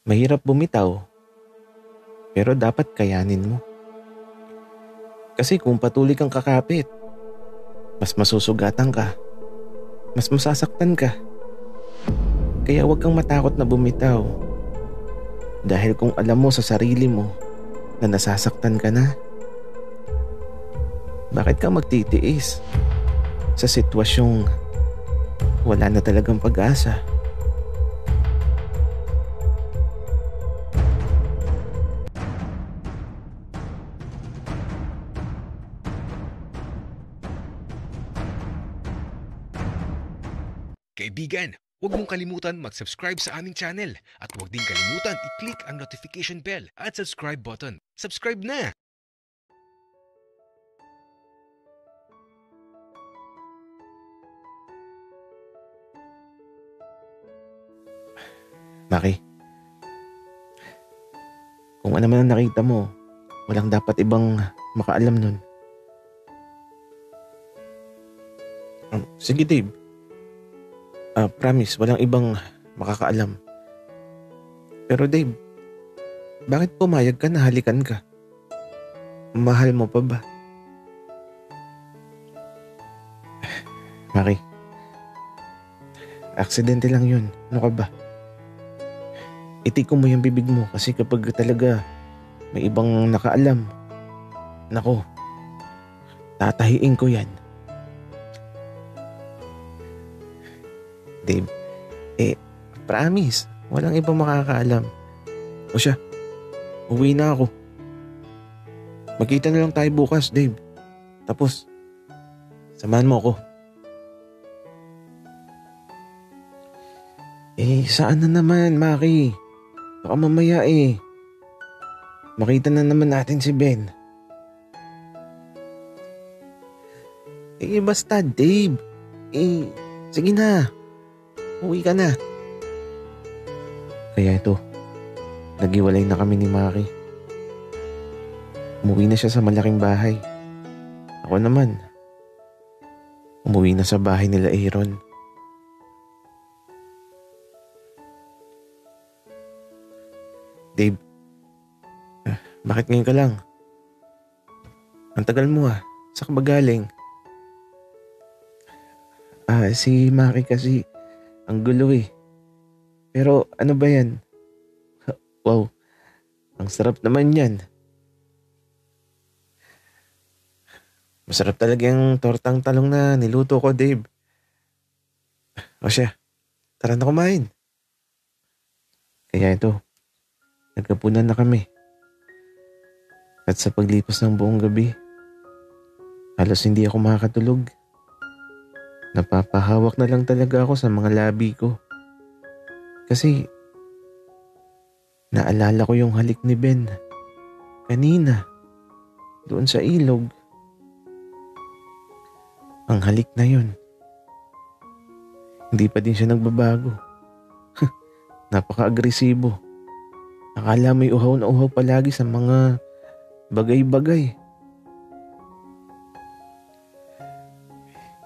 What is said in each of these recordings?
Mahirap bumitaw, pero dapat kayanin mo. Kasi kung patuloy kang kakapit, mas masusugatan ka, mas masasaktan ka. Kaya huwag kang matakot na bumitaw. Dahil kung alam mo sa sarili mo na nasasaktan ka na, bakit ka magtitiis sa sitwasyong wala na talagang pag-asa? Kaibigan, huwag mong kalimutan mag-subscribe sa aming channel at huwag din kalimutan i-click ang notification bell at subscribe button. Subscribe na! Maki, kung ano man ang nakita mo, walang dapat ibang makaalam nun. Sige Dave. Promise, walang ibang makakaalam. Pero Dave, bakit pumayag ka na halikan ka? Mahal mo pa ba? Maki, aksidente lang yun. Ano ka ba? Itiko mo yung bibig mo kasi kapag talaga may ibang nakaalam, nako, tatahiin ko yan. Dave, promise, walang ibang makakaalam. O siya, uwi na ako. Magkita na lang tayo bukas, Dave. Tapos, samahan mo ako. Saan na naman, Maki? Baka mamaya makita na naman natin si Ben. Basta, Dave. Sige na. Uwi ka na. Kaya ito, naghiwalay na kami ni Maki. Umuwi na siya sa malaking bahay. Ako naman, umuwi na sa bahay nila Aaron. Dave, bakit ngayon ka lang? Ang tagal mo Saan ka ba galing? Si Maki kasi, ang gulo Pero ano ba yan? Wow, ang sarap naman yan. Masarap talaga yung tortang talong na niluto ko, Dave. O siya, tara na kumain. Kaya ito, nagkapunan na kami. At sa paglipas ng buong gabi, halos hindi ako makakatulog. Napapahawak na lang talaga ako sa mga labi ko. Kasi, naalala ko yung halik ni Ben. Kanina, doon sa ilog. Ang halik na yun. Hindi pa din siya nagbabago. Napaka-agresibo. Akala may uhaw na uhaw palagi sa mga bagay-bagay.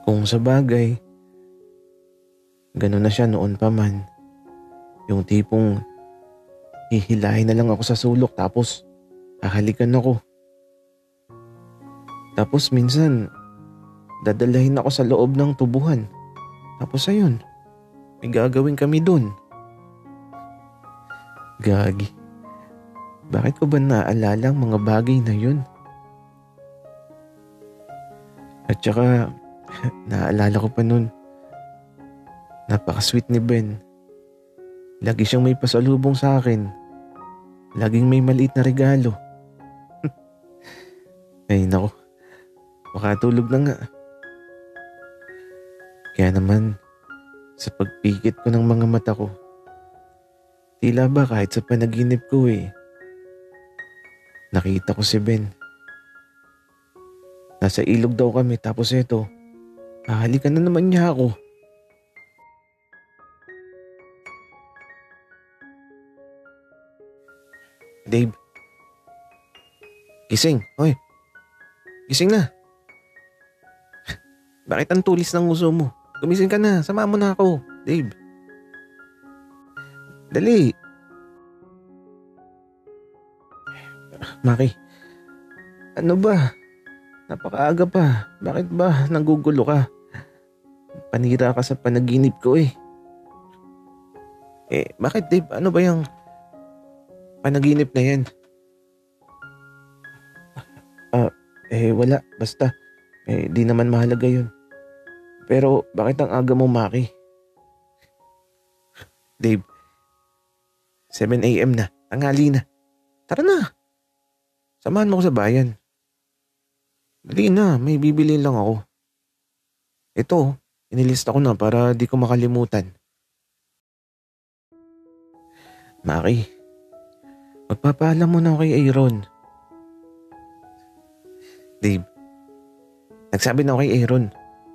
Kung sa bagay, gano'n na siya noon pa man. Yung tipong hihilahin na lang ako sa sulok tapos hahalikan ako. Tapos minsan, dadalahin ako sa loob ng tubuhan. Tapos ayun, may gagawin kami dun. Gagi. Bakit ko ba naaalala ang mga bagay na yun? At saka, naaalala ko pa nun, napaka-sweet ni Ben. Lagi siyang may pasalubong sa akin. Laging may maliit na regalo. Ay nako, makatulog na nga. Kaya naman, sa pagpikit ko ng mga mata ko, tila ba kahit sa panaginip ko nakita ko si Ben. Nasa ilog daw kami tapos eto, hahalikan na naman niya ako. Dave. Gising. Hoy. Gising na. Bakit ang tulis ng uso mo? Gumising ka na. Sama mo na ako. Dave. Dali. Maki, ano ba? Napakaaga pa. Bakit ba nagugulo ka? Panira ka sa panaginip ko eh. Bakit Dave? Ano ba yung panaginip na yan? Wala. Basta. Di naman mahalaga yun. Pero bakit ang aga mo, Maki? Dave, 7 a.m. na. Tanghali na. Tara na. Samahan mo ko sa bayan. Dali na, may bibili lang ako. Ito, inilista ko na para di ko makalimutan. Maki, magpapaalam mo na ako kay Aaron. Dave, nagsabi na ako kay Aaron.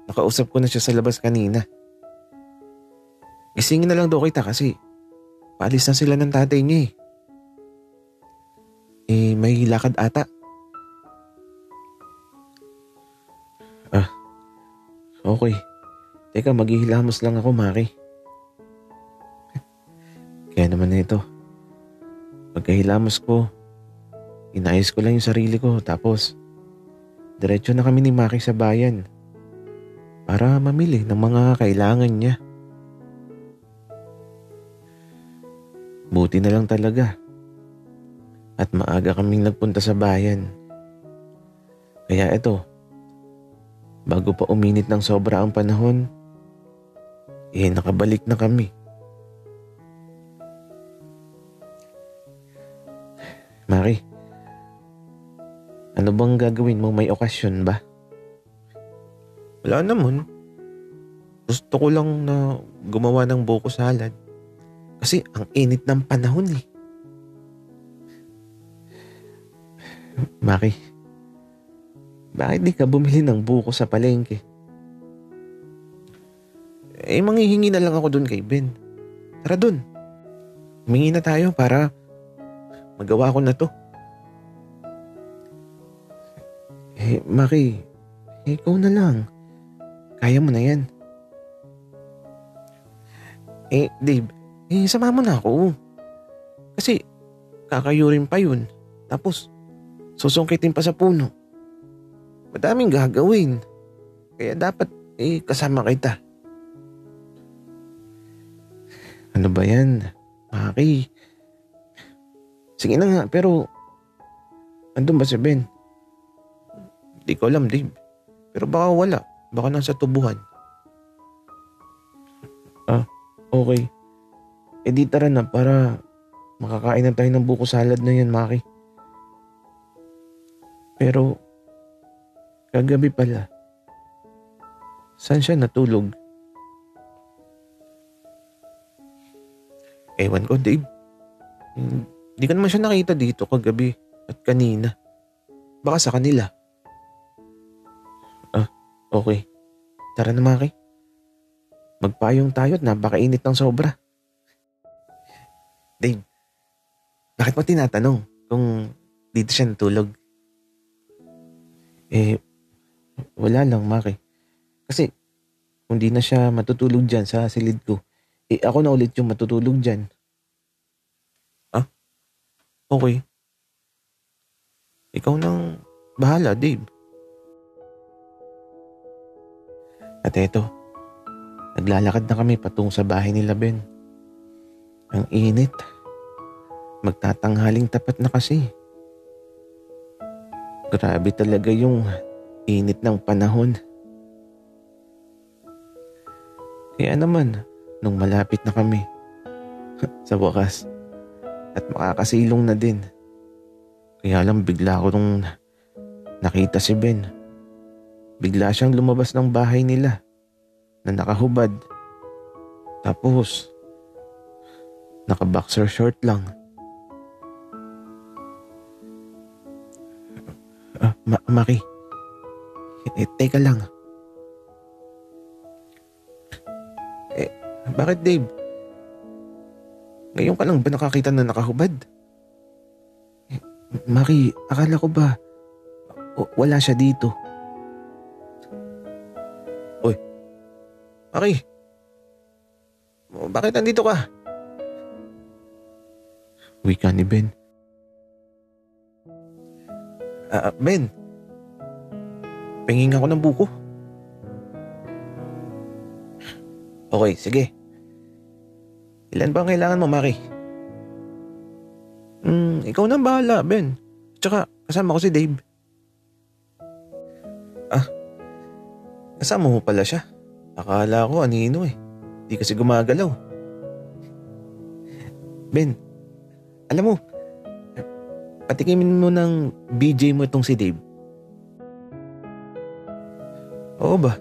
Nakausap ko na siya sa labas kanina. Gisingin na lang daw kita kasi paalis na sila ng tatay niya eh. May lakad ata. Okay. Teka, maghihilamos lang ako, Maki. Kaya naman na ito. Pagkahilamos ko, inayos ko lang yung sarili ko tapos diretso na kami ni Maki sa bayan para mamili ng mga kailangan niya. Buti na lang talaga at maaga kaming nagpunta sa bayan. Kaya ito, bago pa uminit ng sobra ang panahon, nakabalik na kami. Maki, ano bang gagawin mo? May okasyon ba? Wala naman. Gusto ko lang na gumawa ng buko salad. Kasi ang init ng panahon eh. Maki, bakit di ka bumili ng buko sa palengke? Manghihingi na lang ako dun kay Ben. Tara dun. Humingi na tayo para magawa ko na to. Maki, ikaw na lang. Kaya mo na yan. Dave, sama mo na ako. Kasi kakayurin pa yun. Tapos susungkitin pa sa puno. Madaming gagawin. Kaya dapat kasama kita. Ano ba yan? Maki. Sige na nga, pero andun ba si Ben? Di ko alam, Dave. Pero baka wala. Baka nasa tubuhan. Okay. Di tara na para makakain na tayo ng buko salad na yan, Maki. Pero kagabi pala, saan siya natulog? Ewan ko, Dave. Di ka naman siya nakita dito kagabi at kanina. Baka sa kanila. Okay. Tara na, Maki. Magpayong tayo at napakainit ng sobra. Dave, bakit mo tinatanong kung dito siya natulog? Wala lang, Maki. Kasi kung di na siya matutulog dyan sa silid ko, ako na ulit yung matutulog dyan. Okay. Ikaw nang bahala, Dave. At eto, naglalakad na kami patungo sa bahay nila Ben. Ang init. Magtatanghaling tapat na kasi. Grabe talaga yung init ng panahon. Kaya naman, nung malapit na kami, sa wakas, at makakasilong na din. Kaya lang bigla ko nung nakita si Ben. Bigla siyang lumabas ng bahay nila na nakahubad. Tapos, naka-boxer short lang. Maki, teka lang. Bakit, Dave? Ngayon ka lang ba nakakita na nakahubad? Maki, akala ko ba wala siya dito? Oy, Maki, bakit nandito ka? Wika ni Ben. Ben, pingin ako ng buko. Okay, sige. Ilan ba ang kailangan mo, Maki? Ikaw na bahala, Ben. Tsaka, kasama ko si Dave. Kasama mo pala siya. Akala ko anino eh. Di kasi gumagalaw. Ben, alam mo, patikimin mo ng BJ mo itong si Dave. Oo ba?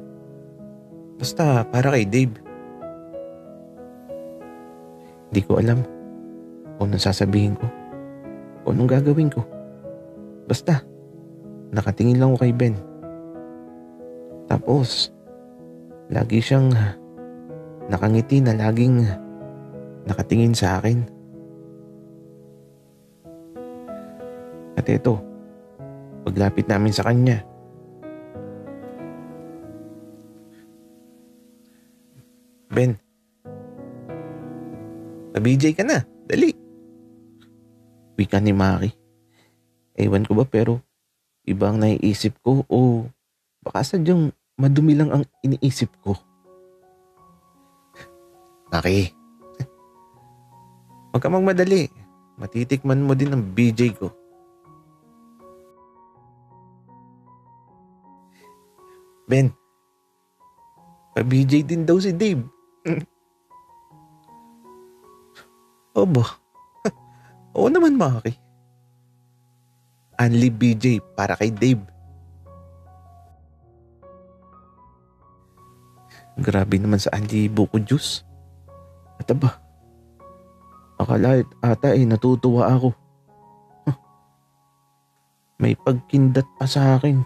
Basta para kay Dave. Hindi ko alam kung anong sasabihin ko, kung anong gagawin ko. Basta, nakatingin lang ako kay Ben. Tapos, lagi siyang nakangiti na laging nakatingin sa akin. At ito, paglapit namin sa kanya, Ben, pa-BJ ka na, dali. Wika ni Maki. Ewan ko ba pero iba ang naiisip ko o baka sadyang madumi lang ang iniisip ko. Maki, huwag ka magmadali. Matitikman mo din ang BJ ko. Ben, pa-BJ din daw si Dave. Obo. Oo naman, Maki. Only BJ para kay Dave. Grabe naman sa Anli Buko Juice. At aba, akala ata natutuwa ako. May pagkindat pa sa akin.